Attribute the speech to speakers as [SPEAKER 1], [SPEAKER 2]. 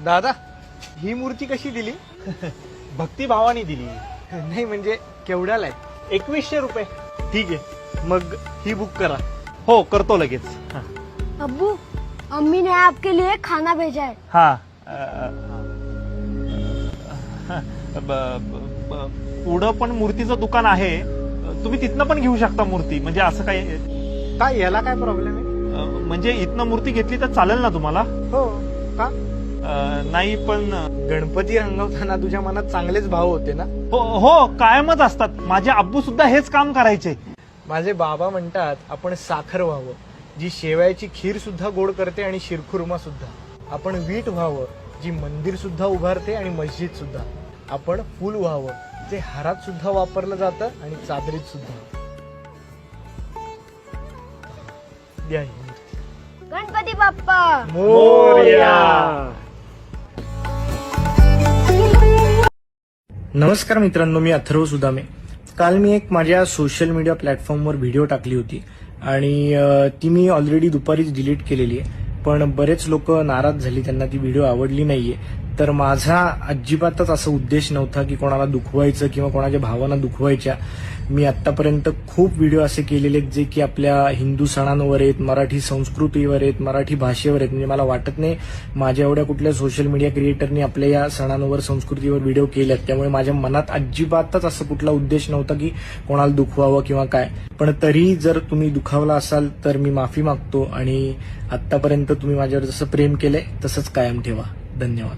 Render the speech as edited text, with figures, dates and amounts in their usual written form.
[SPEAKER 1] दादा, ही मूर्ती कशी दिली?
[SPEAKER 2] भक्तिभावाने दिली.
[SPEAKER 1] नाही म्हणजे केवढ्याला आहे?
[SPEAKER 2] 2100 रुपये.
[SPEAKER 1] ठीक आहे, मग ही बुक करा.
[SPEAKER 2] हो करतो लगेच.
[SPEAKER 3] अब्बू, अम्मी ने आपके लिए खाना भेजा है.
[SPEAKER 2] हा पुढं पण मूर्तीचं दुकान आहे, तुम्ही तिथनं पण घेऊ शकता मूर्ती. म्हणजे असं काही
[SPEAKER 1] काय याला काय प्रॉब्लेम आहे?
[SPEAKER 2] म्हणजे इथनं मूर्ती घेतली तर चालेल ना तुम्हाला?
[SPEAKER 1] हो का?
[SPEAKER 2] नाही पण
[SPEAKER 1] गणपती रंगवताना तुझ्या मनात चांगलेच भाव होते ना?
[SPEAKER 2] हो कायमच असतात. माझे अब्बू सुद्धा हेच काम करायचे.
[SPEAKER 1] माझे बाबा म्हणतात आपण साखर व्हावं, जी शेवयाची खीर सुद्धा गोड करते आणि शिरखुर्मा सुद्धा. आपण वीट व्हावं, जी मंदिर सुद्धा उभारते आणि मस्जिद सुद्धा. आपण फूल व्हावं, जे हारात सुद्धा वापरलं जातं आणि चादरीत सुद्धा. द्या ही मूर्ती.
[SPEAKER 3] गणपती बाप्पा
[SPEAKER 1] मोरया. नमस्कार मित्रांनो, मी अथर्व सुदामे. काल मी एक माझ्या सोशल मीडिया प्लॅटफॉर्मवर व्हिडिओ टाकली होती आणि ती मी ऑलरेडी दुपारीच डिलीट केलेली आहे. पण बरेच लोक नाराज झाली, त्यांना ती व्हिडिओ आवडली नाहीये. तर माझा अजिबातच असा उद्देश नव्हता की कोणाला दुखवायचं किंवा कोणाच्या भावना दुखवायच्या. मी आतापर्यंत खूप व्हिडिओ असे केलेले आहेत जे की आपल्या हिंदू सणांवर आहेत, मराठी संस्कृतीवर आहेत, मराठी भाषेवर आहेत. म्हणजे मला वाटत नाही माझ्या एवढ्या कुठल्या सोशल मीडिया क्रिएटरनी आपल्या या सणांवर, संस्कृतीवर व्हिडिओ केल्यात. त्यामुळे माझ्या मनात अजिबातच असं कुठला उद्देश नव्हता की कोणाला दुखवावं किंवा काय. पण तरी जर तुम्ही दुखावला असाल तर मी माफी मागतो आणि आतापर्यंत तुम्ही माझ्यावर जसं प्रेम केलंय तसंच कायम ठेवा. धन्यवाद.